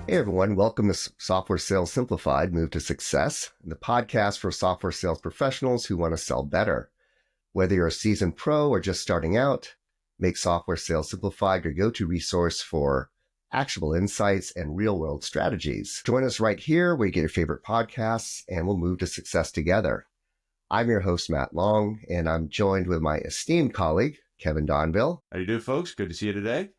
Hey everyone, welcome to Software Sales Simplified, Move to Success, the podcast for software sales professionals who want to sell better. Whether you're a seasoned pro or just starting out, make Software Sales Simplified your go-to resource for actionable insights and real-world strategies. Join us right here where you get your favorite podcasts, and we'll move to success together. I'm your host, Matt Long, and I'm joined with my esteemed colleague, Kevin Donville. How you doing, folks? Good to see you today.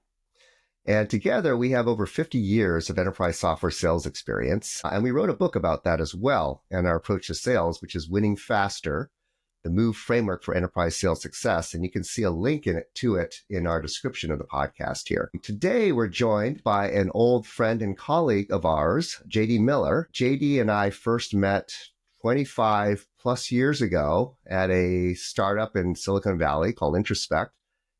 And together, we have over 50 years of enterprise software sales experience. And we wrote a book about that as well, and our approach to sales, which is Winning Faster, the MOVE framework for enterprise sales success. And you can see a link to it in our description of the podcast here. Today, we're joined by an old friend and colleague of ours, JD Miller. JD and I first met 25 plus years ago at a startup in Silicon Valley called Introspect.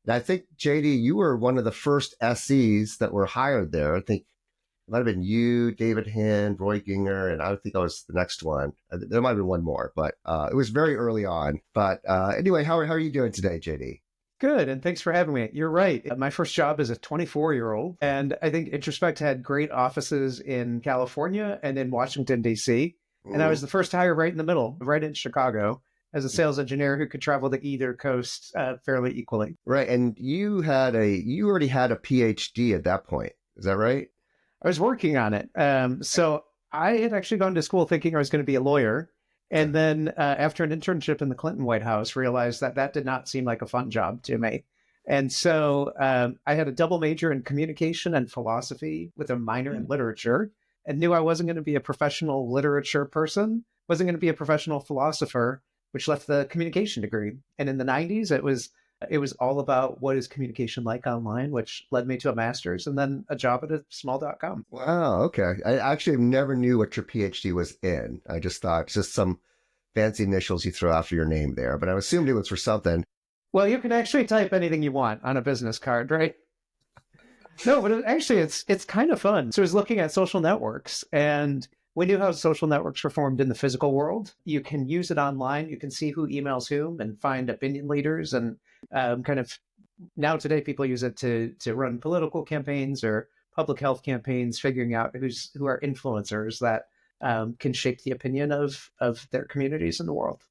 And I think, JD, you were one of the first SEs that were hired there. I think it might have been you, David Hand, Roy Ginger, and I think I was the next one. There might have been one more, but it was very early on. But anyway, how are you doing today, JD? Good, and thanks for having me. You're right. My first job as a 24-year-old, and I think Introspect had great offices in California and in Washington, D.C., and I was the first hire right in the middle, right in Chicago, as a sales engineer who could travel to either coast fairly equally. Right. And you already had a PhD at that point. Is that right? I was working on it. So I had actually gone to school thinking I was going to be a lawyer. And then after an internship in the Clinton White House, realized that did not seem like a fun job to me. And so I had a double major in communication and philosophy with a minor in literature, and knew I wasn't going to be a professional literature person, wasn't going to be a professional philosopher, which left the communication degree. And in the 90s, it was all about what is communication like online, which led me to a master's and then a job at a small.com. Wow. Okay. I actually never knew what your PhD was in. I just thought it's just some fancy initials you throw after your name there, but I assumed it was for something. Well, you can actually type anything you want on a business card, right? No, but it's kind of fun. So I was looking at social networks, and we knew how social networks were formed in the physical world. You can use it online. You can see who emails whom and find opinion leaders. And kind of now today, people use it to run political campaigns or public health campaigns, figuring out who are influencers that can shape the opinion of their communities in the world.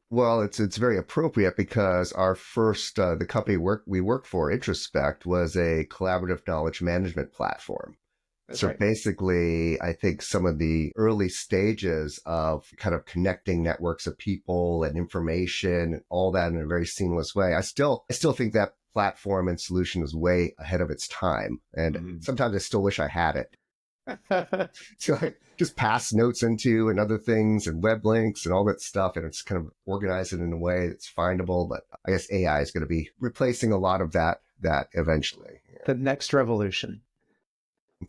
Well, it's very appropriate because our first, the company we worked for, Introspect, was a collaborative knowledge management platform. That's so right. Basically, I think some of the early stages of kind of connecting networks of people and information and all that in a very seamless way. I still think that platform and solution is way ahead of its time. And sometimes I still wish I had it. So I just pass notes into and other things and web links and all that stuff. And it's kind of organized it in a way that's findable. But I guess AI is going to be replacing a lot of that eventually. The next revolution.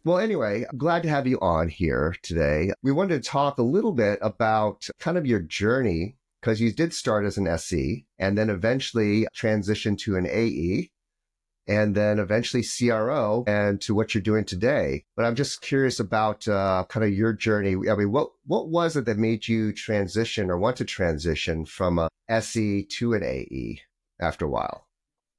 Well, anyway, I'm glad to have you on here today. We wanted to talk a little bit about kind of your journey, because you did start as an SE and then eventually transition to an AE and then eventually CRO and to what you're doing today. But I'm just curious about kind of your journey. I mean, what was it that made you transition or want to transition from a SE to an AE after a while?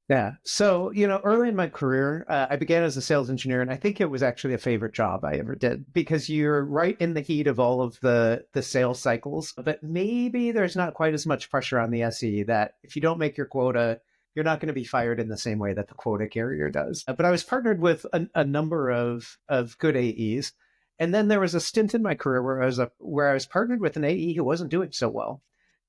Yeah. So, early in my career, I began as a sales engineer, and I think it was actually a favorite job I ever did because you're right in the heat of all of the sales cycles, but maybe there's not quite as much pressure on the SE that if you don't make your quota, you're not going to be fired in the same way that the quota carrier does. But I was partnered with a number of good AEs. And then there was a stint in my career where I was partnered with an AE who wasn't doing so well.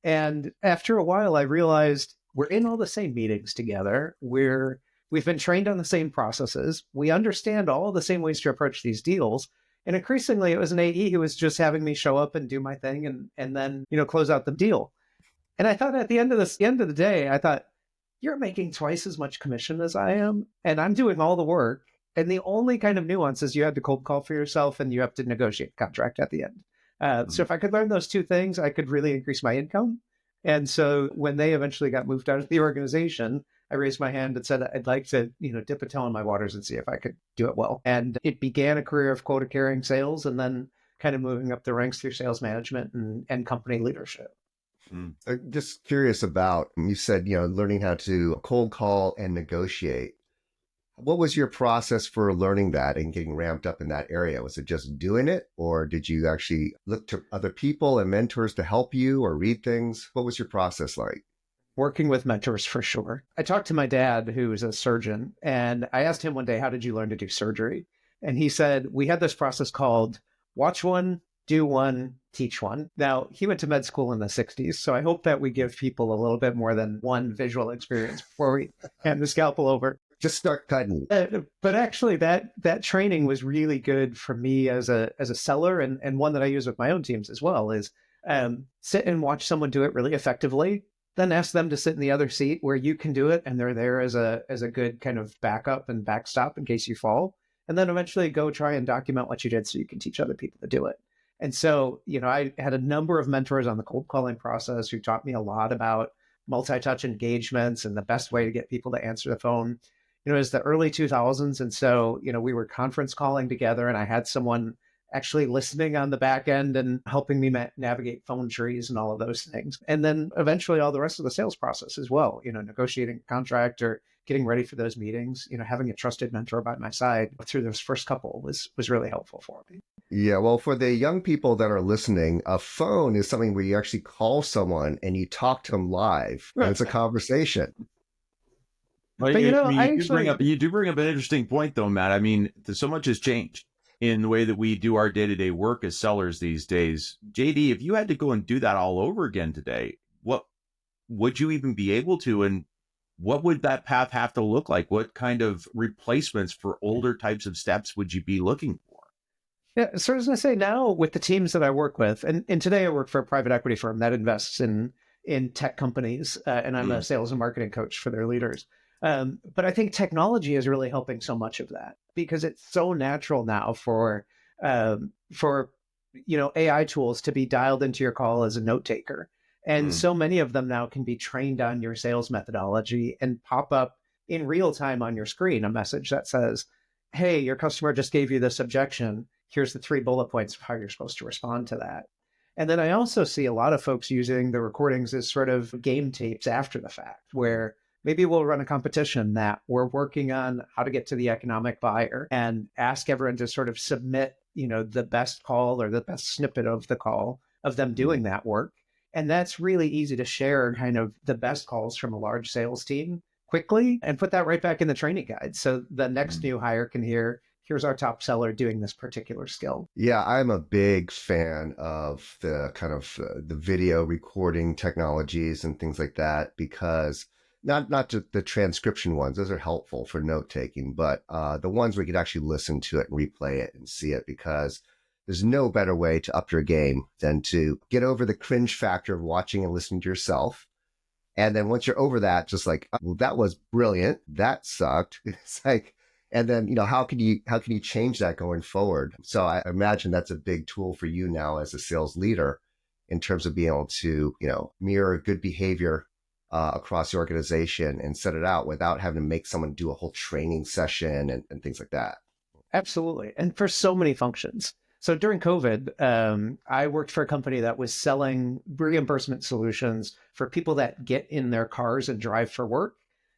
And after a while, I realized we're in all the same meetings together. We've been trained on the same processes. We understand all the same ways to approach these deals. And increasingly, it was an AE who was just having me show up and do my thing and then, close out the deal. And I thought at the end of the day, I thought, you're making twice as much commission as I am, and I'm doing all the work. And the only kind of nuance is you have to cold call for yourself and you have to negotiate a contract at the end. So if I could learn those two things, I could really increase my income. And so when they eventually got moved out of the organization, I raised my hand and said, I'd like to, dip a toe in my waters and see if I could do it well. And it began a career of quota carrying sales and then kind of moving up the ranks through sales management and company leadership. I'm just curious about, you said, learning how to cold call and negotiate. What was your process for learning that and getting ramped up in that area? Was it just doing it, or did you actually look to other people and mentors to help you or read things? What was your process like? Working with mentors for sure. I talked to my dad, who is a surgeon, and I asked him one day, how did you learn to do surgery? And he said, we had this process called watch one, do one, teach one. Now, he went to med school in the 60s, so I hope that we give people a little bit more than one visual experience before we hand the scalpel over. Just start cutting. But actually, that training was really good for me as a seller, and one that I use with my own teams as well, is sit and watch someone do it really effectively, then ask them to sit in the other seat where you can do it, and they're there as a good kind of backup and backstop in case you fall. And then eventually go try and document what you did so you can teach other people to do it. And so, I had a number of mentors on the cold calling process who taught me a lot about multi-touch engagements and the best way to get people to answer the phone. It was the early 2000s. And so, we were conference calling together, and I had someone actually listening on the back end and helping me navigate phone trees and all of those things. And then eventually all the rest of the sales process as well, negotiating a contract or getting ready for those meetings, having a trusted mentor by my side through those first couple was really helpful for me. Yeah, well, for the young people that are listening, a phone is something where you actually call someone and you talk to them live. Right. And it's a conversation. Well, but you do bring up an interesting point, though, Matt. I mean, so much has changed in the way that we do our day-to-day work as sellers these days. JD, if you had to go and do that all over again today, what would you even be able to? And what would that path have to look like? What kind of replacements for older types of steps would you be looking for? Yeah, so I was going to say, now with the teams that I work with, and today I work for a private equity firm that invests in tech companies, and I'm a sales and marketing coach for their leaders. But I think technology is really helping so much of that, because it's so natural now for AI tools to be dialed into your call as a note taker. And so many of them now can be trained on your sales methodology and pop up in real time on your screen a message that says, hey, your customer just gave you this objection. Here's the 3 bullet points of how you're supposed to respond to that. And then I also see a lot of folks using the recordings as sort of game tapes after the fact, where maybe we'll run a competition that we're working on how to get to the economic buyer and ask everyone to sort of submit, the best call or the best snippet of the call of them doing that work. And that's really easy to share, kind of the best calls from a large sales team quickly and put that right back in the training guide. So the next new hire can hear, here's our top seller doing this particular skill. Yeah, I'm a big fan of the kind of the video recording technologies and things like that, because not just the transcription ones, those are helpful for note taking, but the ones where you can actually listen to it and replay it and see it, because there's no better way to up your game than to get over the cringe factor of watching and listening to yourself. And then once you're over that, just like, well, that was brilliant. That sucked. It's like, and then, how can you change that going forward? So I imagine that's a big tool for you now as a sales leader in terms of being able to, mirror good behavior across the organization and set it out without having to make someone do a whole training session and things like that. Absolutely. And for so many functions. So during COVID, I worked for a company that was selling reimbursement solutions for people that get in their cars and drive for work.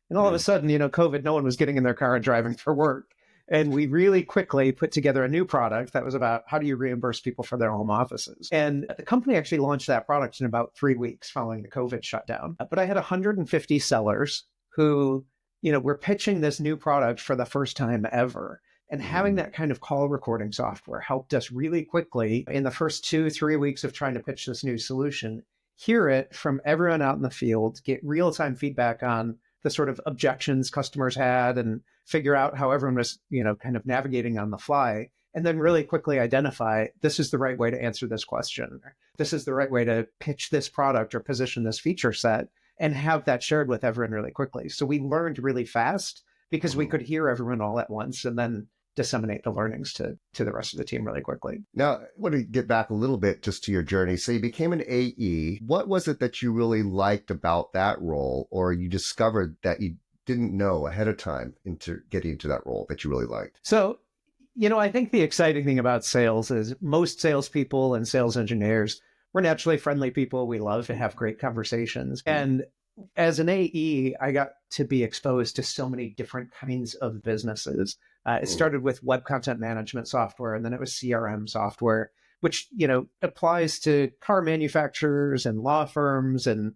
And all of a sudden, COVID, no one was getting in their car and driving for work. And we really quickly put together a new product that was about how do you reimburse people for their home offices. And the company actually launched that product in about 3 weeks following the COVID shutdown. But I had 150 sellers who, were pitching this new product for the first time ever. And having that kind of call recording software helped us really quickly in the first 2-3 weeks of trying to pitch this new solution, hear it from everyone out in the field, get real-time feedback on the sort of objections customers had and figure out how everyone was, kind of navigating on the fly, and then really quickly identify this is the right way to answer this question. This is the right way to pitch this product or position this feature set, and have that shared with everyone really quickly. So we learned really fast because we could hear everyone all at once and then disseminate the learnings to the rest of the team really quickly. Now, I want to get back a little bit just to your journey. So you became an AE. What was it that you really liked about that role, or you discovered that you didn't know ahead of time into getting into that role that you really liked? So, I think the exciting thing about sales is most salespeople and sales engineers, we're naturally friendly people. We love to have great conversations. And as an AE, I got to be exposed to so many different kinds of businesses. It started with web content management software, and then it was CRM software, which, applies to car manufacturers and law firms and,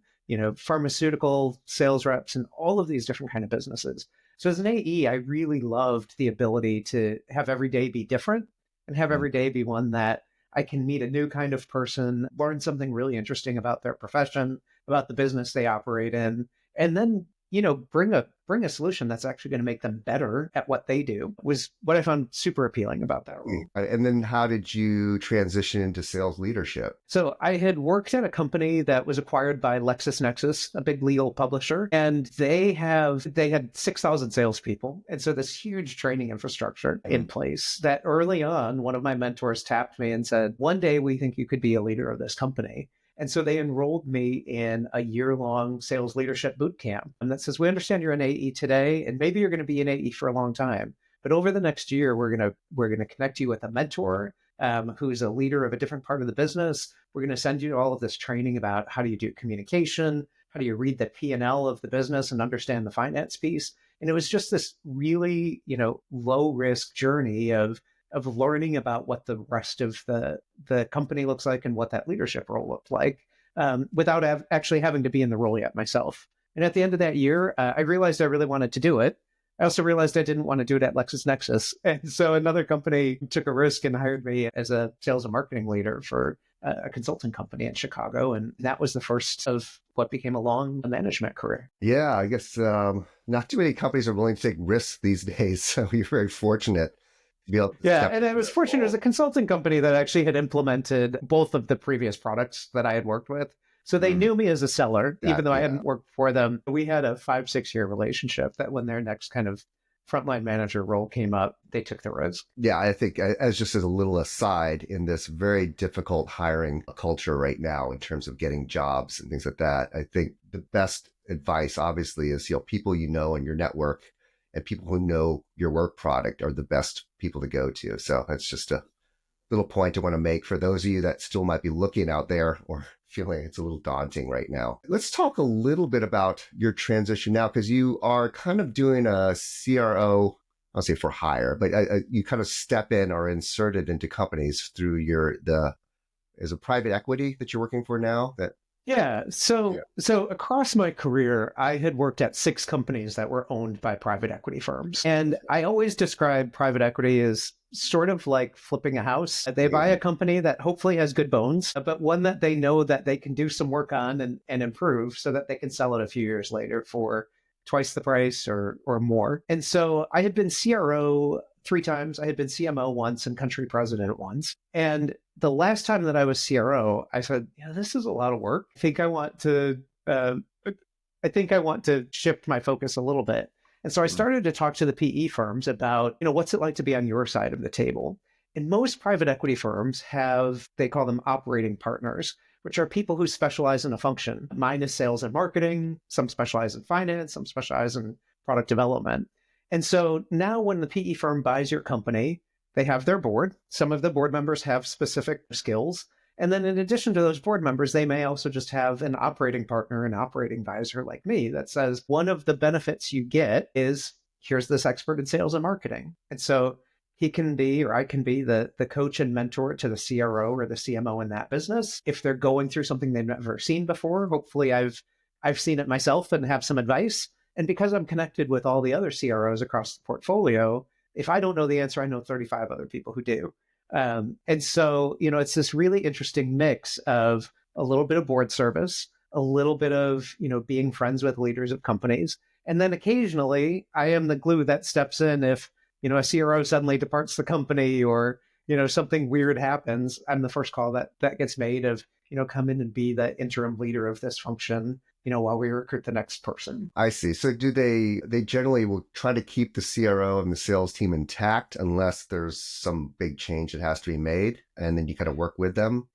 pharmaceutical sales reps and all of these different kind of businesses. So as an AE, I really loved the ability to have every day be different and have every day be one that I can meet a new kind of person, learn something really interesting about their profession, about the business they operate in, and then, bring a solution that's actually going to make them better at what they do was what I found super appealing about that role. And then how did you transition into sales leadership? So I had worked at a company that was acquired by LexisNexis, a big legal publisher, and they had 6,000 salespeople. And so this huge training infrastructure in place that early on, one of my mentors tapped me and said, one day we think you could be a leader of this company. And so they enrolled me in a year-long sales leadership boot camp. And that says, we understand you're an AE today, and maybe you're going to be an AE for a long time. But over the next year, we're going to connect you with a mentor who's a leader of a different part of the business. We're going to send you all of this training about how do you do communication, how do you read the P&L of the business and understand the finance piece. And it was just this really, low-risk journey of learning about what the rest of the company looks like and what that leadership role looked like without actually having to be in the role yet myself. And at the end of that year, I realized I really wanted to do it. I also realized I didn't want to do it at LexisNexis. And so another company took a risk and hired me as a sales and marketing leader for a consulting company in Chicago. And that was the first of what became a long management career. Yeah, I guess not too many companies are willing to take risks these days. So you're very fortunate. Yeah, and I was fortunate as a consulting company that actually had implemented both of the previous products that I had worked with. So they knew me as a seller, even though I hadn't worked for them. We had a 5-6 year relationship that when their next kind of frontline manager role came up, they took the risk. Yeah, I think as a little aside, in this very difficult hiring culture right now in terms of getting jobs and things like that, I think the best advice obviously is, people in your network and people who know your work product are the best people to go to. So that's just a little point I want to make for those of you that still might be looking out there or feeling it's a little daunting right now. Let's talk a little bit about your transition now, because you are kind of doing a CRO, I'll say for hire, but you kind of step in or inserted into companies through is it private equity that you're working for now? So across my career, I had worked at 6 companies that were owned by private equity firms. And I always describe private equity as sort of like flipping a house. They buy a company that hopefully has good bones, but one that they know that they can do some work on and improve so that they can sell it a few years later for twice the price or more. And so I had been CRO 3 times. I had been CMO once and country president once. And the last time that I was CRO, I said, this is a lot of work. I think I want to shift my focus a little bit. And so I started to talk to the PE firms about, what's it like to be on your side of the table? And most private equity firms they call them operating partners, which are people who specialize in a function. Mine is sales and marketing. Some specialize in finance. Some specialize in product development. And so now when the PE firm buys your company, they have their board. Some of the board members have specific skills. And then in addition to those board members, they may also just have an operating partner, an operating advisor like me that says, one of the benefits you get is here's this expert in sales and marketing. And so he can be, or I can be the coach and mentor to the CRO or the CMO in that business. If they're going through something they've never seen before, hopefully I've seen it myself and have some advice. And because I'm connected with all the other CROs across the portfolio, if I don't know the answer, I know 35 other people who do. And so, it's this really interesting mix of a little bit of board service, a little bit of, being friends with leaders of companies. And then occasionally I am the glue that steps in if, a CRO suddenly departs the company or, something weird happens. I'm the first call that gets made of, come in and be the interim leader of this function, while we recruit the next person. I see. So do they generally will try to keep the CRO and the sales team intact unless there's some big change that has to be made, and then you kind of work with them?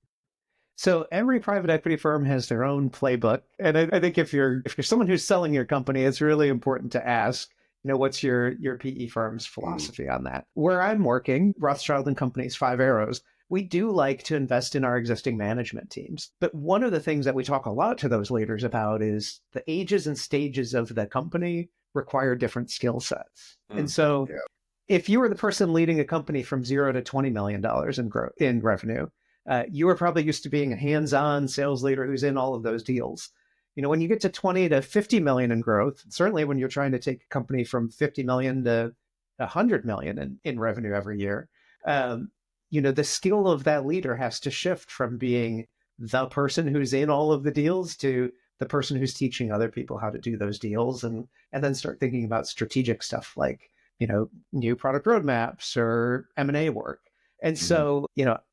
So every private equity firm has their own playbook. And I think if you're someone who's selling your company, it's really important to ask, what's your PE firm's philosophy on that? Where I'm working, Rothschild and Company's 5 Arrows, we do like to invest in our existing management teams. But one of the things that we talk a lot to those leaders about is the ages and stages of the company require different skill sets. And so if you were the person leading a company from $0 to $20 million in revenue, you were probably used to being a hands-on sales leader who's in all of those deals. When you get to 20 to 50 million in growth, certainly when you're trying to take a company from 50 million to 100 million in revenue every year, the skill of that leader has to shift from being the person who's in all of the deals to the person who's teaching other people how to do those deals, and then start thinking about strategic stuff like, new product roadmaps or M&A work. And so,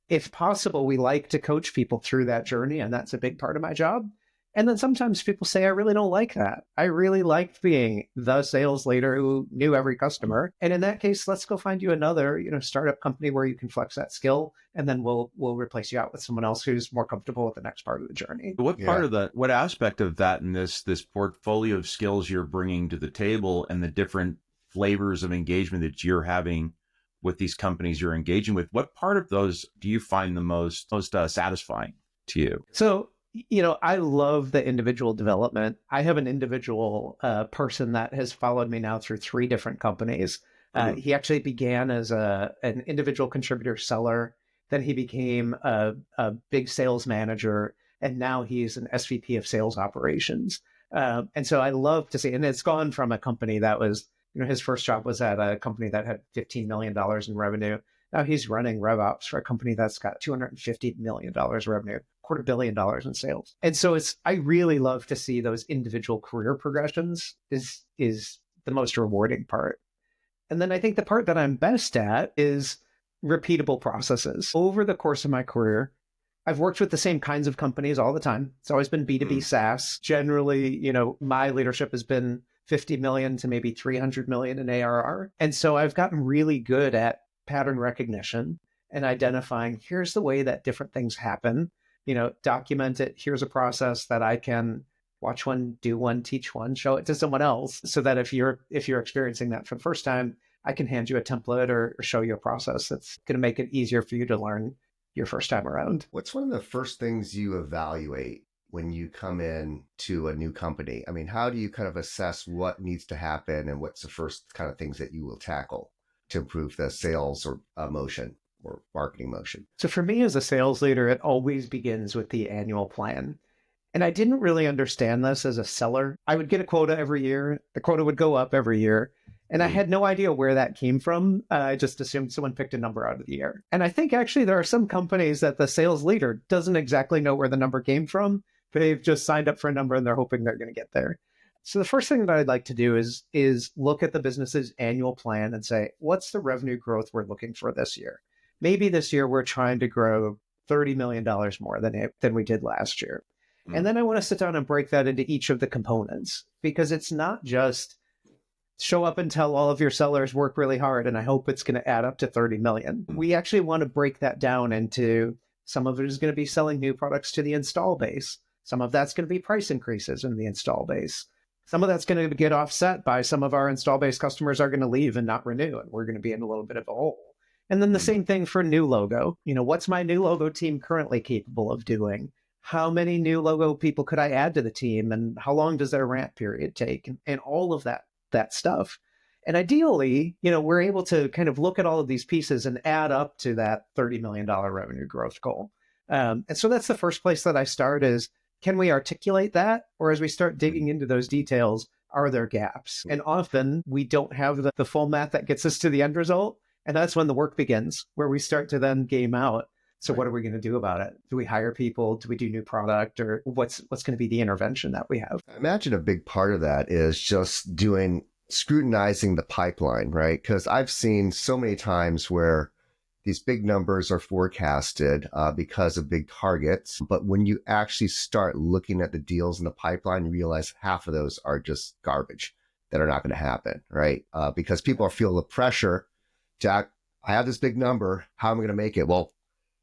if possible, we like to coach people through that journey, and that's a big part of my job. And then sometimes people say, I really don't like that. I really liked being the sales leader who knew every customer. And in that case, let's go find you another, startup company where you can flex that skill. And then we'll replace you out with someone else who's more comfortable with the next part of the journey. What part of what aspect of that in this portfolio of skills you're bringing to the table and the different flavors of engagement that you're having with these companies you're engaging with, what part of those do you find the most satisfying to you? So, I love the individual development. I have an individual person that has followed me now through 3 different companies. He actually began as an individual contributor seller. Then he became a big sales manager. And now he's an SVP of sales operations. And so I love to see, and it's gone from a company that was, his first job was at a company that had $15 million in revenue. Now he's running RevOps for a company that's got $250 million revenue, $250 million in sales. And so I really love to see those individual career progressions is the most rewarding part. And then I think the part that I'm best at is repeatable processes. Over the course of my career, I've worked with the same kinds of companies all the time. It's always been B2B SaaS. Generally, my leadership has been 50 million to maybe 300 million in ARR. And so I've gotten really good at pattern recognition and identifying, here's the way that different things happen, document it. Here's a process that I can watch one, do one, teach one, show it to someone else, so that if you're experiencing that for the first time, I can hand you a template or show you a process that's going to make it easier for you to learn your first time around. What's one of the first things you evaluate when you come in to a new company? I mean, how do you kind of assess what needs to happen, and what's the first kind of things that you will tackle to improve the sales or motion or marketing motion? So for me as a sales leader, it always begins with the annual plan. And I didn't really understand this as a seller. I would get a quota every year. The quota would go up every year. And I had no idea where that came from. I just assumed someone picked a number out of the air. And I think actually there are some companies that the sales leader doesn't exactly know where the number came from. They've just signed up for a number and they're hoping they're going to get there. So the first thing that I'd like to do is look at the business's annual plan and say, what's the revenue growth we're looking for this year? Maybe this year we're trying to grow $30 million more than we did last year. And then I want to sit down and break that into each of the components, because it's not just show up and tell all of your sellers work really hard and I hope it's going to add up to 30 million. We actually want to break that down into, some of it is going to be selling new products to the install base. Some of that's going to be price increases in the install base. Some of that's going to get offset by some of our install base customers are going to leave and not renew, and we're going to be in a little bit of a hole. And then the same thing for new logo. What's my new logo team currently capable of doing? How many new logo people could I add to the team? And how long does their ramp period take? And all of that stuff. And ideally, we're able to kind of look at all of these pieces and add up to that $30 million revenue growth goal. And so that's the first place that I start is, can we articulate that? Or as we start digging into those details, are there gaps? And often we don't have the full math that gets us to the end result. And that's when the work begins, where we start to then game out. So what are we going to do about it? Do we hire people? Do we do new product? Or what's going to be the intervention that we have? I imagine a big part of that is just scrutinizing the pipeline, right? Because I've seen so many times where these big numbers are forecasted because of big targets. But when you actually start looking at the deals in the pipeline, you realize half of those are just garbage that are not going to happen, right? Because people feel the pressure. Jack, I have this big number. How am I going to make it? Well,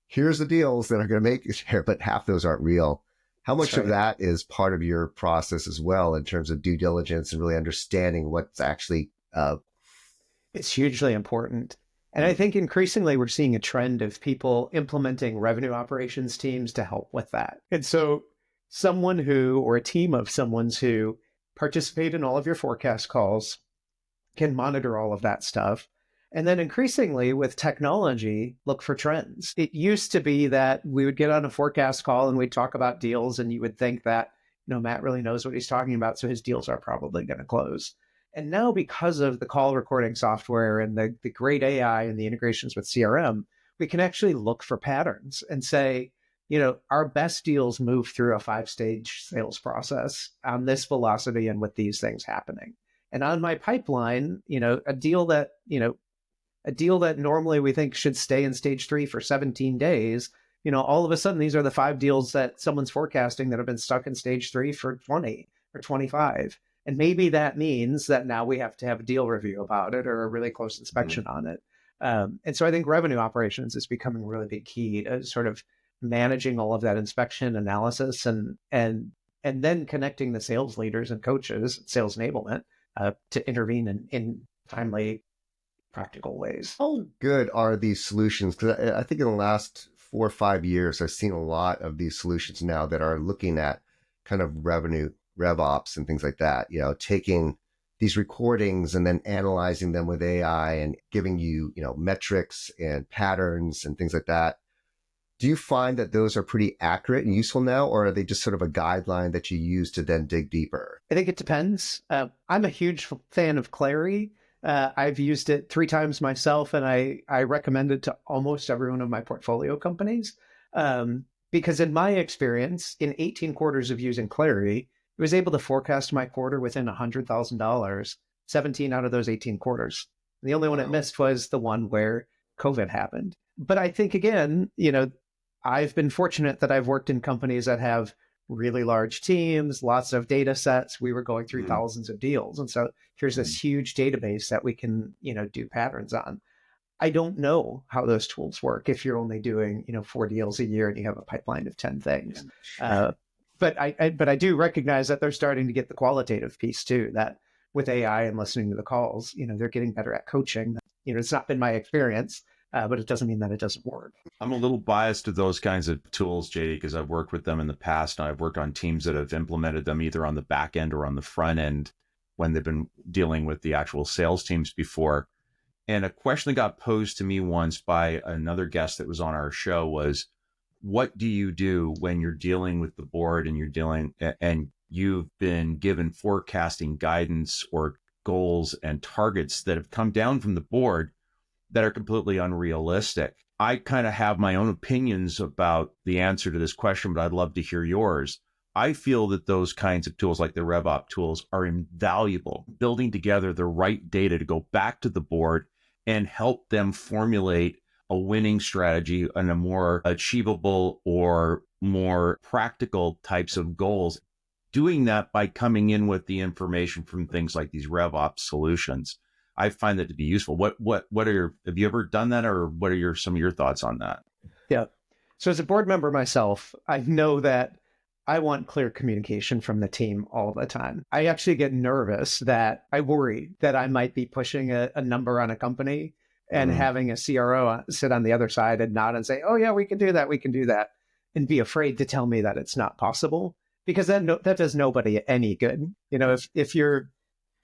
here's the deals that are going to make it here, but half those aren't real. How much of that is part of your process as well in terms of due diligence and really understanding what's actually... It's hugely important. And I think increasingly we're seeing a trend of people implementing revenue operations teams to help with that. And so someone who, or a team of someone's who participate in all of your forecast calls, can monitor all of that stuff. And then increasingly with technology, look for trends. It used to be that we would get on a forecast call and we'd talk about deals, and you would think that, Matt really knows what he's talking about, so his deals are probably going to close. And now, because of the call recording software and the great AI and the integrations with CRM, we can actually look for patterns and say, our best deals move through a 5-stage sales process on this velocity and with these things happening. And on my pipeline, a deal that normally we think should stay in stage 3 for 17 days, all of a sudden, these are the 5 deals that someone's forecasting that have been stuck in stage 3 for 20 or 25. And maybe that means that now we have to have a deal review about it or a really close inspection on it. And so I think revenue operations is becoming a really big key to sort of managing all of that inspection analysis and then connecting the sales leaders and coaches, sales enablement, to intervene in timely, practical ways. How good are these solutions? Because I think in the last 4 or 5 years, I've seen a lot of these solutions now that are looking at kind of rev ops and things like that, taking these recordings and then analyzing them with AI and giving you, metrics and patterns and things like that. Do you find that those are pretty accurate and useful now, or are they just sort of a guideline that you use to then dig deeper? I think it depends. I'm a huge fan of Clary. I've used it 3 times myself, and I recommend it to almost every one of my portfolio companies. Because in my experience, in 18 quarters of using Clary, I was able to forecast my quarter within $100,000, 17 out of those 18 quarters. The only one it missed was the one where COVID happened. But I think, again, I've been fortunate that I've worked in companies that have really large teams, lots of data sets. We were going through thousands of deals. And so here's this huge database that we can, do patterns on. I don't know how those tools work if you're only doing, 4 deals a year and you have a pipeline of 10 things. But I do recognize that they're starting to get the qualitative piece too, that with AI and listening to the calls, they're getting better at coaching. It's not been my experience, but it doesn't mean that it doesn't work. I'm a little biased to those kinds of tools, JD, because I've worked with them in the past, and I've worked on teams that have implemented them either on the back end or on the front end when they've been dealing with the actual sales teams before. And a question that got posed to me once by another guest that was on our show was, what do you do when you're dealing with the board and you've been given forecasting guidance or goals and targets that have come down from the board that are completely unrealistic? I kind of have my own opinions about the answer to this question, but I'd love to hear yours. I feel that those kinds of tools, like the RevOp tools, are invaluable, building together the right data to go back to the board and help them formulate a winning strategy and a more achievable or more practical types of goals. Doing that by coming in with the information from things like these RevOps solutions, I find that to be useful. Have you ever done that, or what are some of your thoughts on that? Yeah. So as a board member myself, I know that I want clear communication from the team all the time. I actually get nervous that I worry that I might be pushing a number on a company and having a CRO sit on the other side and nod and say, oh yeah, we can do that, and be afraid to tell me that it's not possible, because that does nobody any good. If you're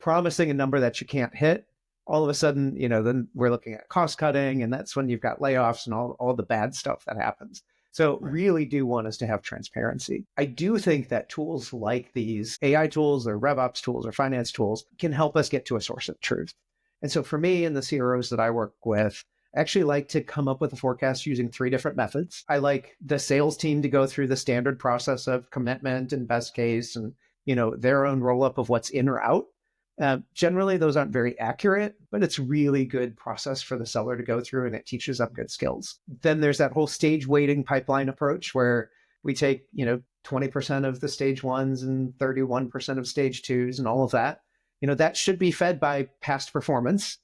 promising a number that you can't hit, all of a sudden, then we're looking at cost cutting, and that's when you've got layoffs and all the bad stuff that happens. So really do want us to have transparency. I do think that tools like these AI tools or RevOps tools or finance tools can help us get to a source of truth. And so for me and the CROs that I work with, I actually like to come up with a forecast using 3 different methods. I like the sales team to go through the standard process of commitment and best case and, their own roll up of what's in or out. Generally, those aren't very accurate, but it's really good process for the seller to go through, and it teaches them good skills. Then there's that whole stage weighting pipeline approach where we take, 20% of the stage 1s and 31% of stage 2s and all of that. That should be fed by past performance.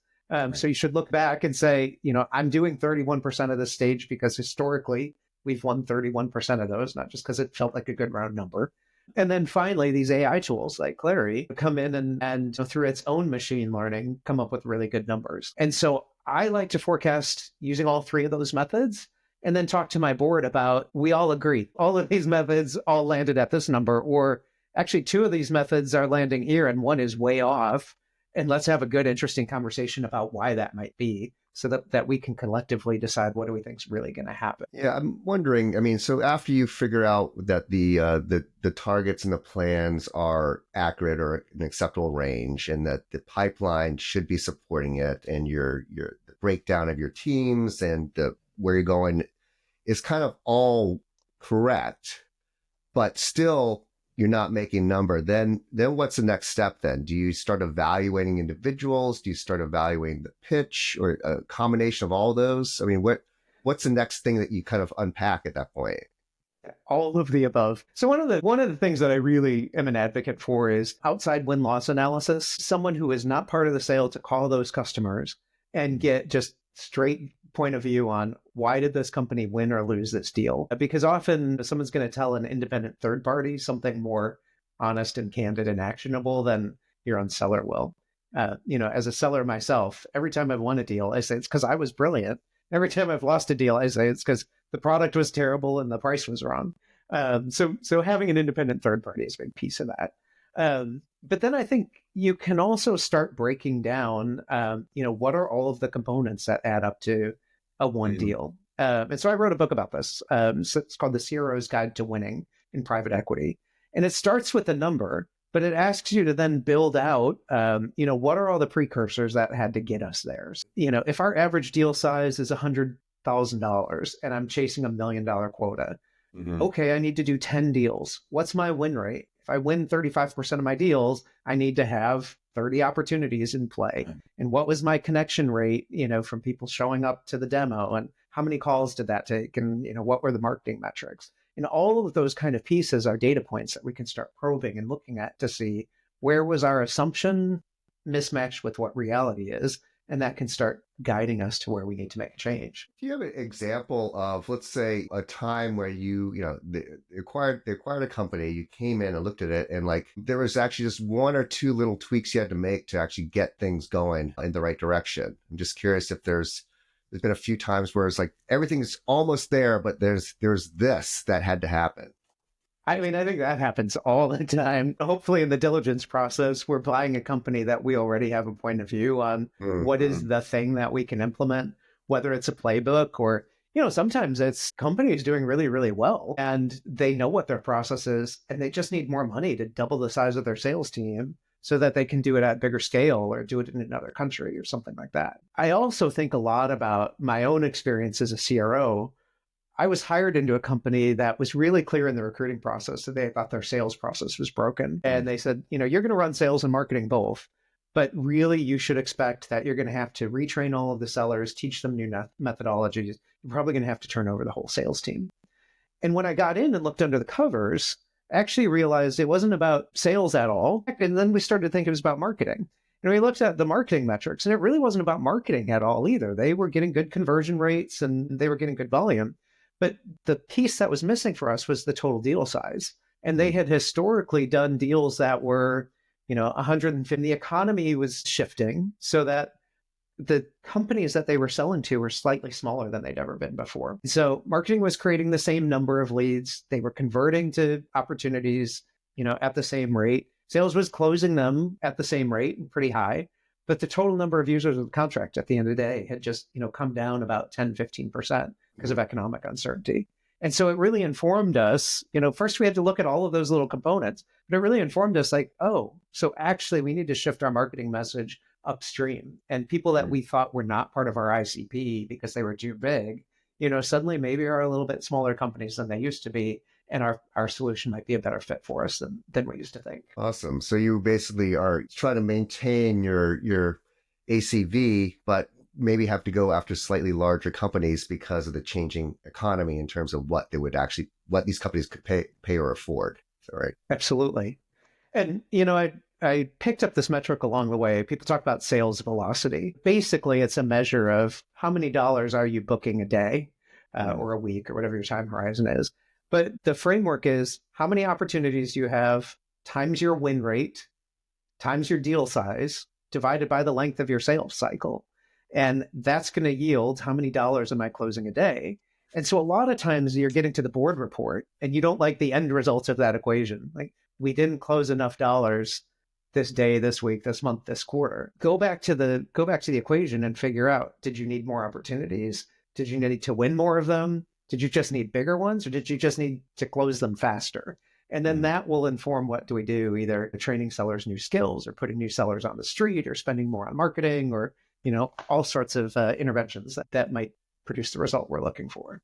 So you should look back and say, I'm doing 31% of this stage because historically we've won 31% of those, not just because it felt like a good round number. And then finally, these AI tools like Clary come in and through its own machine learning, come up with really good numbers. And so I like to forecast using all three of those methods and then talk to my board about, we all agree, all of these methods all landed at this number, or actually two of these methods are landing here and one is way off. And let's have a good, interesting conversation about why that might be, so that we can collectively decide what do we think is really going to happen. Yeah, I'm wondering, I mean, so after you figure out that the targets and the plans are accurate or an acceptable range, and that the pipeline should be supporting it, and the breakdown of your teams and where you're going is kind of all correct, but still you're not making number, then what's the next step then? Do you start evaluating individuals? Do you start evaluating the pitch, or a combination of all those? I mean, what's the next thing that you kind of unpack at that point? All of the above. So one of the things that I really am an advocate for is outside win-loss analysis. Someone who is not part of the sale to call those customers and get just straight point of view on, why did this company win or lose this deal? Because often someone's going to tell an independent third party something more honest and candid and actionable than your own seller will. As a seller myself, every time I've won a deal, I say it's because I was brilliant. Every time I've lost a deal, I say it's because the product was terrible and the price was wrong. So having an independent third party is a big piece of that. But then I think you can also start breaking down, what are all of the components that add up to a one deal. And so I wrote a book about this. So it's called The CRO's Guide to Winning in Private Equity. And it starts with a number, but it asks you to then build out, what are all the precursors that had to get us there? If our average deal size is $100,000 and I'm chasing $1 million quota, okay, I need to do 10 deals. What's my win rate? If I win 35% of my deals, I need to have 30 opportunities in play. And what was my connection rate, from people showing up to the demo, and how many calls did that take? And, what were the marketing metrics? And all of those kind of pieces are data points that we can start probing and looking at to see where was our assumption mismatched with what reality is. And that can start guiding us to where we need to make a change. Do you have an example of, let's say, a time where they acquired a company, you came in and looked at it, and like there was actually just one or two little tweaks you had to make to actually get things going in the right direction? I'm just curious if there's been a few times where it's like everything's almost there, but there's this that had to happen. I mean, I think that happens all the time. Hopefully in the diligence process, we're buying a company that we already have a point of view on what is the thing that we can implement, whether it's a playbook or, sometimes it's companies doing really, really well and they know what their process is and they just need more money to double the size of their sales team so that they can do it at bigger scale or do it in another country or something like that. I also think a lot about my own experience as a CRO. I was hired into a company that was really clear in the recruiting process that they thought their sales process was broken. And they said, you're going to run sales and marketing both, but really you should expect that you're going to have to retrain all of the sellers, teach them new methodologies. You're probably going to have to turn over the whole sales team. And when I got in and looked under the covers, I actually realized it wasn't about sales at all. And then we started to think it was about marketing. And we looked at the marketing metrics and it really wasn't about marketing at all either. They were getting good conversion rates and they were getting good volume. But the piece that was missing for us was the total deal size. And they had historically done deals that were, 150. The economy was shifting so that the companies that they were selling to were slightly smaller than they'd ever been before. So marketing was creating the same number of leads. They were converting to opportunities, at the same rate. Sales was closing them at the same rate, pretty high. But the total number of users of the contract at the end of the day had just, come down about 10, 15% because of economic uncertainty. And so it really informed us, first we had to look at all of those little components, but it really informed us like, oh, so actually we need to shift our marketing message upstream. And people that we thought were not part of our ICP because they were too big, suddenly maybe are a little bit smaller companies than they used to be. And our solution might be a better fit for us than we used to think. Awesome. So you basically are trying to maintain your ACV, but maybe have to go after slightly larger companies because of the changing economy in terms of what these companies could pay or afford. Is that right? Absolutely. And, I picked up this metric along the way. People talk about sales velocity. Basically, it's a measure of how many dollars are you booking a day or a week or whatever your time horizon is. But the framework is how many opportunities you have times your win rate, times your deal size, divided by the length of your sales cycle. And that's going to yield how many dollars am I closing a day? And so a lot of times you're getting to the board report and you don't like the end results of that equation. Like, we didn't close enough dollars this day, this week, this month, this quarter. Go back to the equation and figure out, did you need more opportunities? Did you need to win more of them? Did you just need bigger ones, or did you just need to close them faster? And then that will inform what do we do, either training sellers new skills or putting new sellers on the street or spending more on marketing or, all sorts of interventions that might produce the result we're looking for.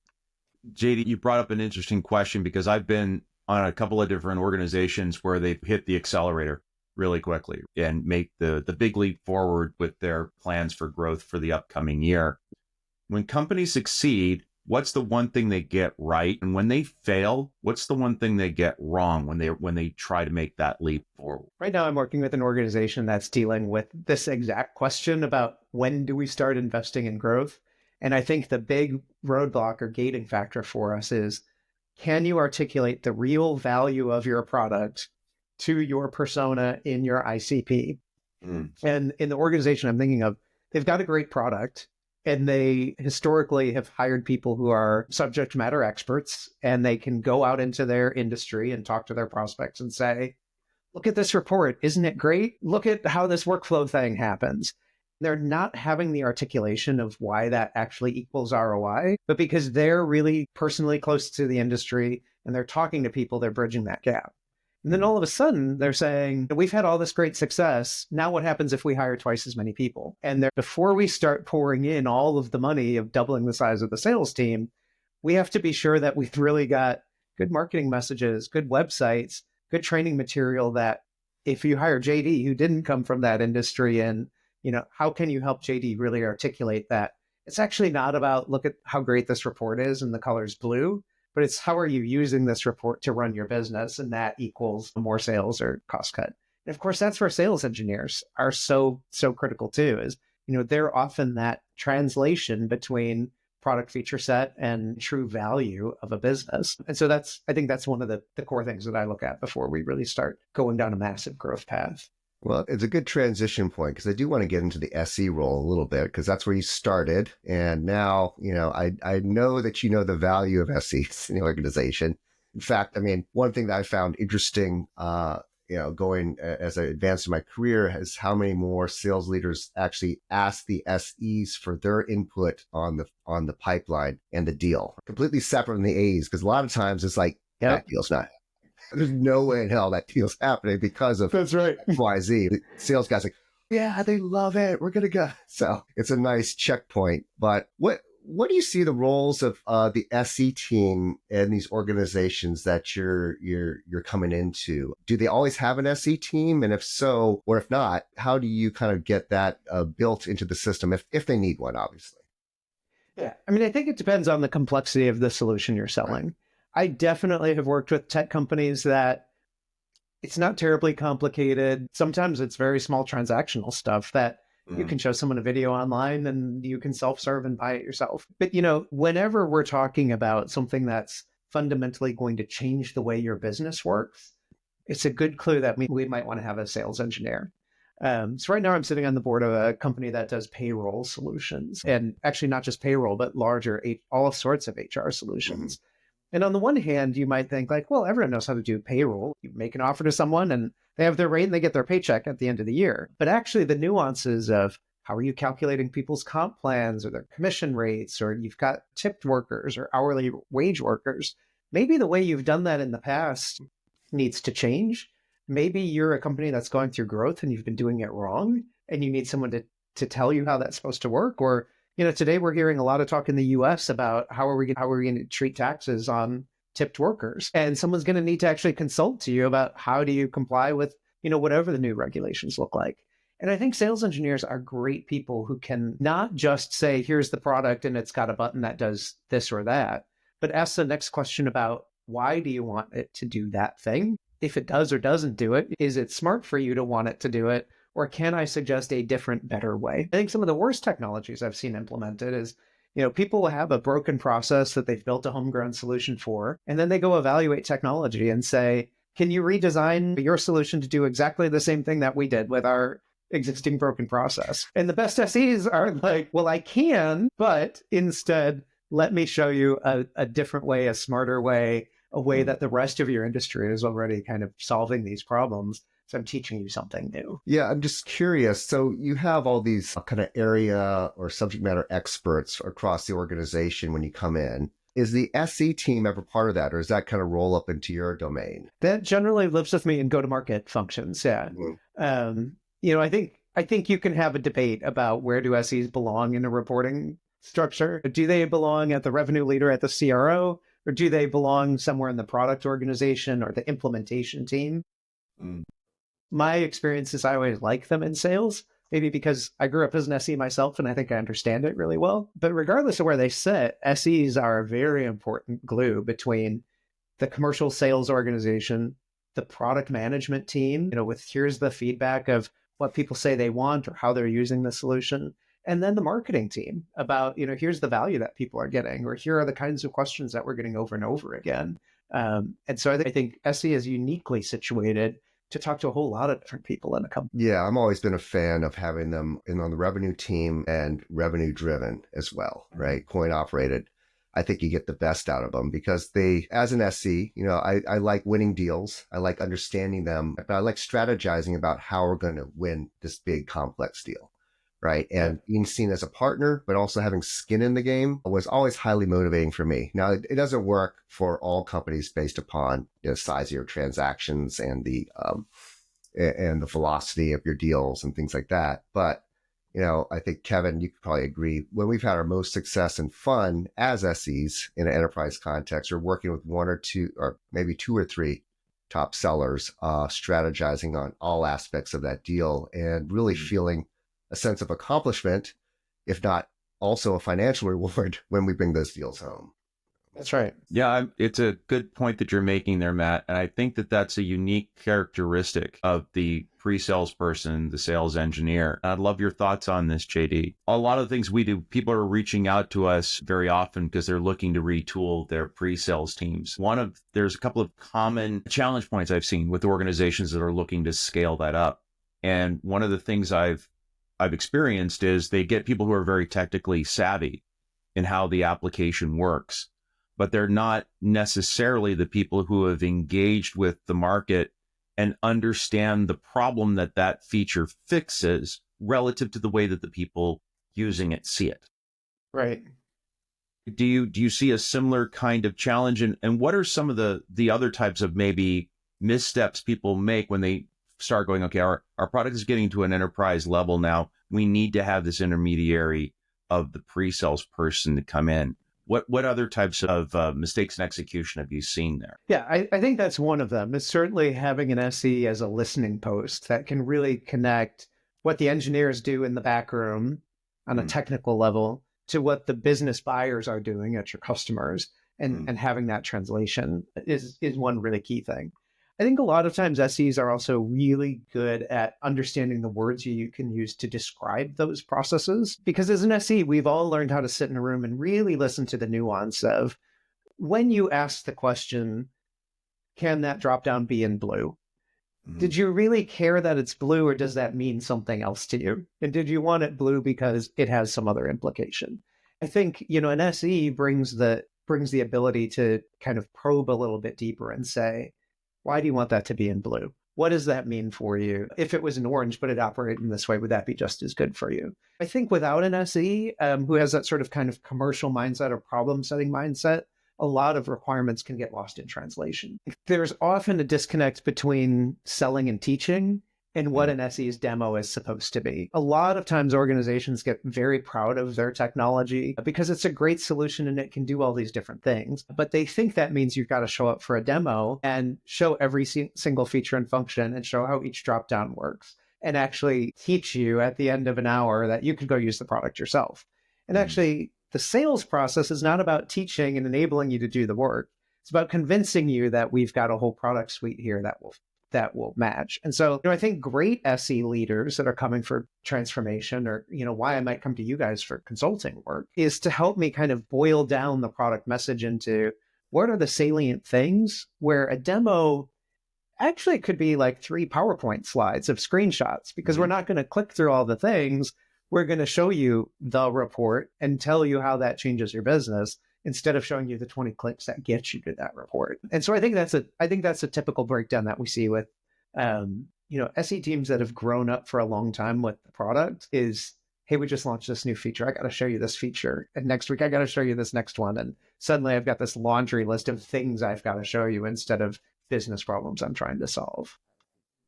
JD, you brought up an interesting question because I've been on a couple of different organizations where they've hit the accelerator really quickly and make the big leap forward with their plans for growth for the upcoming year. When companies succeed, what's the one thing they get right? And when they fail, what's the one thing they get wrong when they try to make that leap forward? Right now, I'm working with an organization that's dealing with this exact question about when do we start investing in growth? And I think the big roadblock or gating factor for us is, can you articulate the real value of your product to your persona in your ICP? And in the organization I'm thinking of, they've got a great product. And they historically have hired people who are subject matter experts, and they can go out into their industry and talk to their prospects and say, look at this report. Isn't it great? Look at how this workflow thing happens. They're not having the articulation of why that actually equals ROI, but because they're really personally close to the industry and they're talking to people, they're bridging that gap. And then all of a sudden they're saying, we've had all this great success. Now what happens if we hire twice as many people? And before we start pouring in all of the money of doubling the size of the sales team, we have to be sure that we've really got good marketing messages, good websites, good training material that if you hire JD who didn't come from that industry, and how can you help JD really articulate that? It's actually not about, look at how great this report is and the color's blue, but it's how are you using this report to run your business? And that equals more sales or cost cut. And of course, that's where sales engineers are so critical too, is, they're often that translation between product feature set and true value of a business. And so I think that's one of the core things that I look at before we really start going down a massive growth path. Well, it's a good transition point because I do want to get into the SE role a little bit because that's where you started. And now, I know that you know the value of SEs in the organization. In fact, one thing that I found interesting, going as I advanced in my career is how many more sales leaders actually ask the SEs for their input on the pipeline and the deal, completely separate from the A's. Because a lot of times it's like, that deal's not. There's no way in hell that deal's happening because of That's right. XYZ. The sales guy's like, yeah, they love it. We're going to go. So it's a nice checkpoint. But what do you see the roles of the SE team in these organizations that you're coming into? Do they always have an SE team? And if so, or if not, how do you kind of get that built into the system if they need one, obviously? Yeah. I think it depends on the complexity of the solution you're selling. Right. I definitely have worked with tech companies that it's not terribly complicated. Sometimes it's very small transactional stuff that you can show someone a video online and you can self-serve and buy it yourself. But, whenever we're talking about something that's fundamentally going to change the way your business works, it's a good clue that we might want to have a sales engineer. So right now I'm sitting on the board of a company that does payroll solutions, and actually not just payroll, but larger, all sorts of HR solutions. And on the one hand, you might think like, well, everyone knows how to do payroll. You make an offer to someone and they have their rate and they get their paycheck at the end of the year. But actually the nuances of how are you calculating people's comp plans or their commission rates, or you've got tipped workers or hourly wage workers, maybe the way you've done that in the past needs to change. Maybe you're a company that's going through growth and you've been doing it wrong and you need someone to tell you how that's supposed to work. Or today we're hearing a lot of talk in the US about how are we going to treat taxes on tipped workers. And someone's going to need to actually consult to you about how do you comply with, whatever the new regulations look like. And I think sales engineers are great people who can not just say, here's the product and it's got a button that does this or that, but ask the next question about why do you want it to do that thing? If it does or doesn't do it, is it smart for you to want it to do it? Or can I suggest a different, better way? I think some of the worst technologies I've seen implemented is, people will have a broken process that they've built a homegrown solution for, and then they go evaluate technology and say, can you redesign your solution to do exactly the same thing that we did with our existing broken process. And the best SEs are like, well, I can, but instead, let me show you a different way, a smarter way, a way that the rest of your industry is already kind of solving these problems. So I'm teaching you something new. Yeah, I'm just curious. So you have all these kind of area or subject matter experts across the organization when you come in. Is the SE team ever part of that, or does that kind of roll up into your domain? That generally lives with me in go-to-market functions. Yeah. I think you can have a debate about where do SEs belong in a reporting structure. Do they belong at the revenue leader at the CRO, or do they belong somewhere in the product organization or the implementation team? My experience is I always like them in sales, maybe because I grew up as an SE myself and I think I understand it really well. But regardless of where they sit, SEs are a very important glue between the commercial sales organization, the product management team, with here's the feedback of what people say they want or how they're using the solution. And then the marketing team about, here's the value that people are getting, or here are the kinds of questions that we're getting over and over again. And so I think SE is uniquely situated to talk to a whole lot of different people in a company. Yeah, I've always been a fan of having them in on the revenue team and revenue driven as well, right? Coin operated. I think you get the best out of them because they, as an SC, I like winning deals. I like understanding them, but I like strategizing about how we're going to win this big complex deal, right? And being seen as a partner, but also having skin in the game was always highly motivating for me. Now, it doesn't work for all companies based upon the size of your transactions and the velocity of your deals and things like that. But I think, Kevin, you could probably agree, when we've had our most success and fun as SEs in an enterprise context, or working with one or two, or maybe two or three top sellers, strategizing on all aspects of that deal and really feeling a sense of accomplishment, if not also a financial reward when we bring those deals home. That's right. Yeah, it's a good point that you're making there, Matt. And I think that that's a unique characteristic of the pre-sales person, the sales engineer. I'd love your thoughts on this, JD. A lot of the things we do, people are reaching out to us very often because they're looking to retool their pre-sales teams. There's a couple of common challenge points I've seen with organizations that are looking to scale that up. And one of the things I've experienced is they get people who are very technically savvy in how the application works, but they're not necessarily the people who have engaged with the market and understand the problem that feature fixes relative to the way that the people using it see it. Right. Do you see a similar kind of challenge? And what are some of the other types of maybe missteps people make when they start going, okay, our product is getting to an enterprise level now. We need to have this intermediary of the pre-sales person to come in. What other types of mistakes in execution have you seen there? Yeah, I think that's one of them. It's certainly having an SE as a listening post that can really connect what the engineers do in the back room on a technical level to what the business buyers are doing at your customers, and having that translation is one really key thing. I think a lot of times SEs are also really good at understanding the words you can use to describe those processes. Because as an SE, we've all learned how to sit in a room and really listen to the nuance of when you ask the question, can that dropdown be in blue? Did you really care that it's blue, or does that mean something else to you? And did you want it blue because it has some other implication? I think, an SE brings the ability to kind of probe a little bit deeper and say, why do you want that to be in blue? What does that mean for you? If it was in orange, but it operated in this way, would that be just as good for you? I think without an SE who has that sort of kind of commercial mindset or problem-setting mindset, a lot of requirements can get lost in translation. There's often a disconnect between selling and teaching and what an SE's demo is supposed to be. A lot of times organizations get very proud of their technology because it's a great solution and it can do all these different things. But they think that means you've got to show up for a demo and show every single feature and function and show how each dropdown works, and actually teach you at the end of an hour that you can go use the product yourself. And actually, the sales process is not about teaching and enabling you to do the work. It's about convincing you that we've got a whole product suite here that will match. And so, I think great SE leaders that are coming for transformation, or, why I might come to you guys for consulting work, is to help me kind of boil down the product message into what are the salient things where a demo Actually, it could be like 3 PowerPoint slides of screenshots because we're not going to click through all the things. We're going to show you the report and tell you how that changes your business instead of showing you the 20 clicks that get you to that report. And so I think that's a typical breakdown that we see with, SE teams that have grown up for a long time with the product is, hey, we just launched this new feature. I got to show you this feature. And next week, I got to show you this next one. And suddenly I've got this laundry list of things I've got to show you instead of business problems I'm trying to solve.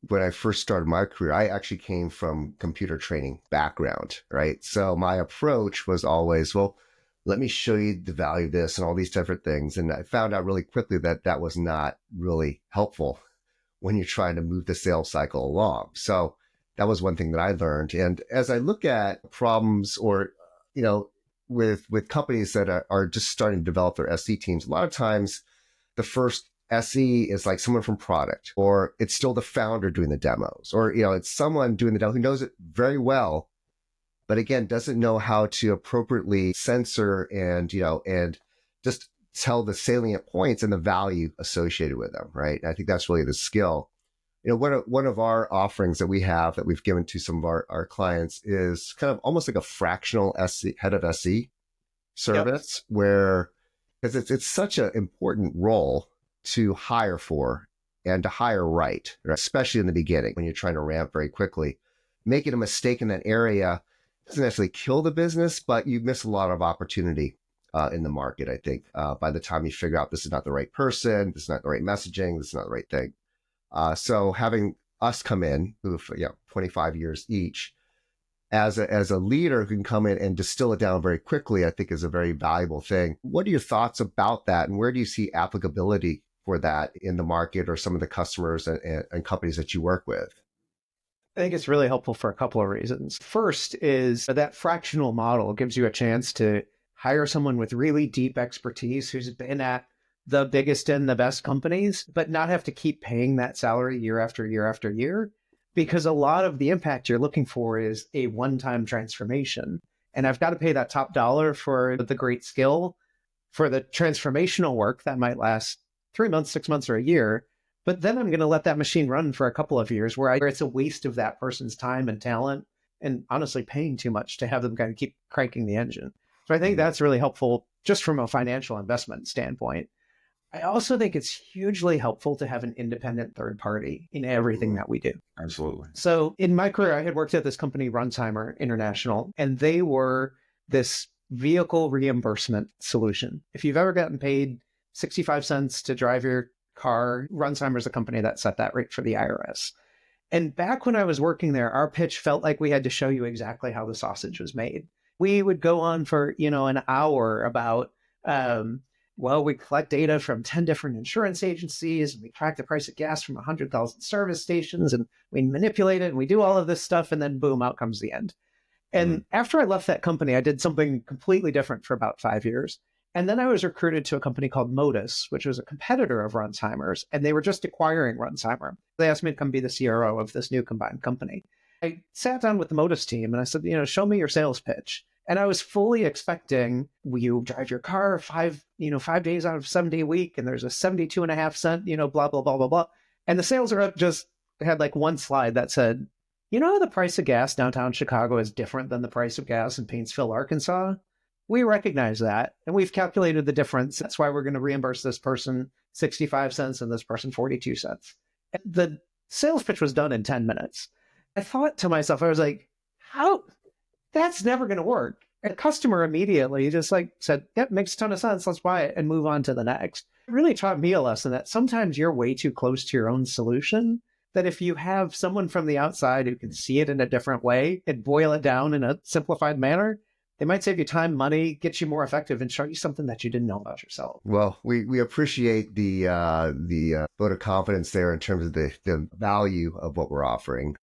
When I first started my career, I actually came from computer training background, right? So my approach was always, well, let me show you the value of this and all these different things. And I found out really quickly that that was not really helpful when you're trying to move the sales cycle along. So that was one thing that I learned. And as I look at problems or, with companies that are just starting to develop their SE teams, a lot of times the first SE is like someone from product, or it's still the founder doing the demos, or, it's someone doing the demo who knows it very well, but again, doesn't know how to appropriately censor and just tell the salient points and the value associated with them, right? And I think that's really the skill. One of our offerings that we have that we've given to some of our clients is kind of almost like a fractional SE, head of SE service, where, because it's such an important role to hire for and to hire right, especially in the beginning when you're trying to ramp very quickly. Making a mistake in that area doesn't necessarily kill the business, but you miss a lot of opportunity in the market, I think, by the time you figure out this is not the right person, this is not the right messaging, this is not the right thing. So having us come in, who 25 years each, as a leader who can come in and distill it down very quickly, I think is a very valuable thing. What are your thoughts about that? And where do you see applicability for that in the market or some of the customers and companies that you work with? I think it's really helpful for a couple of reasons. First is that fractional model gives you a chance to hire someone with really deep expertise who's been at the biggest and the best companies, but not have to keep paying that salary year after year after year, because a lot of the impact you're looking for is a one-time transformation. And I've got to pay that top dollar for the great skill. For the transformational work that might last 3 months, 6 months, or a year, but then I'm going to let that machine run for a couple of years where it's a waste of that person's time and talent, and honestly paying too much to have them kind of keep cranking the engine. So I think that's really helpful just from a financial investment standpoint. I also think it's hugely helpful to have an independent third party in everything that we do. Absolutely. So in my career, I had worked at this company, Runtimer International, and they were this vehicle reimbursement solution. If you've ever gotten paid 65 cents to drive your car, Runtimer is a company that set that rate for the IRS. And back when I was working there, our pitch felt like we had to show you exactly how the sausage was made. We would go on for, an hour about, we collect data from 10 different insurance agencies, and we track the price of gas from 100,000 service stations, and we manipulate it, and we do all of this stuff, and then boom, out comes the end. And after I left that company, I did something completely different for about 5 years. And then I was recruited to a company called Modus, which was a competitor of Runtimer's, and they were just acquiring Runtimer. They asked me to come be the CRO of this new combined company. I sat down with the Modus team and I said, show me your sales pitch. And I was fully expecting, you drive your car 5 days out of 7-day week, and there's a 72.5 cent, blah, blah, blah, blah, blah. And the sales rep just had like one slide that said, how the price of gas downtown Chicago is different than the price of gas in Paintsville, Arkansas? We recognize that, and we've calculated the difference. That's why we're going to reimburse this person 65 cents and this person 42 cents. And the sales pitch was done in 10 minutes. I thought to myself, I was like, how? That's never going to work. And the customer immediately just said, yep, makes a ton of sense. Let's buy it and move on to the next. It really taught me a lesson that sometimes you're way too close to your own solution, that if you have someone from the outside who can see it in a different way and boil it down in a simplified manner, they might save you time, money, get you more effective, and show you something that you didn't know about yourself. Well, we appreciate the vote of confidence there in terms of the value of what we're offering.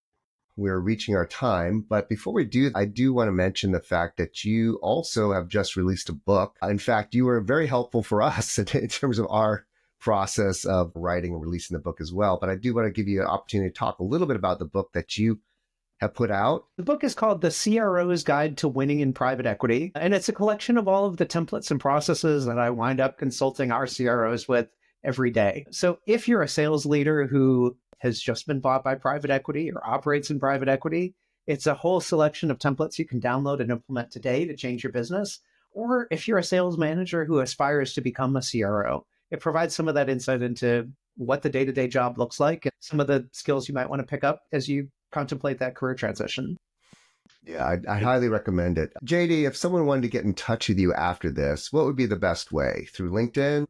We're reaching our time, but before we do, I do want to mention the fact that you also have just released a book. In fact, you were very helpful for us in terms of our process of writing and releasing the book as well. But I do want to give you an opportunity to talk a little bit about the book that you have put out. The book is called The CRO's Guide to Winning in Private Equity, and it's a collection of all of the templates and processes that I wind up consulting our CROs with every day. So if you're a sales leader who has just been bought by private equity or operates in private equity, it's a whole selection of templates you can download and implement today to change your business. Or if you're a sales manager who aspires to become a CRO, it provides some of that insight into what the day-to-day job looks like and some of the skills you might want to pick up as you contemplate that career transition. Yeah, I highly recommend it. JD, if someone wanted to get in touch with you after this, what would be the best way? Through LinkedIn?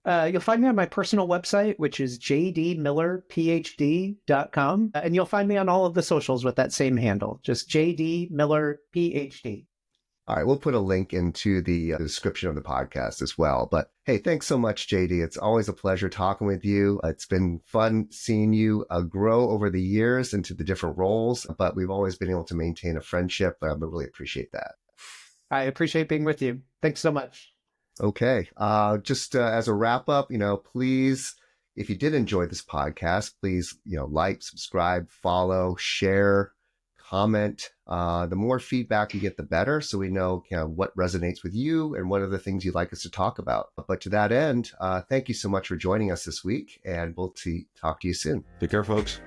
You'll find me on my personal website, which is jdmillerphd.com. And you'll find me on all of the socials with that same handle, just jdmillerphd. All right, we'll put a link into the description of the podcast as well. But hey, thanks so much, JD. It's always a pleasure talking with you. It's been fun seeing you grow over the years into the different roles, but we've always been able to maintain a friendship. I really appreciate that. I appreciate being with you. Thanks so much. Okay. Just as a wrap up, please, if you did enjoy this podcast, please, like, subscribe, follow, share, comment. The more feedback we get, the better. So we know what resonates with you and what are the things you'd like us to talk about. But to that end, thank you so much for joining us this week, and we'll talk to you soon. Take care, folks.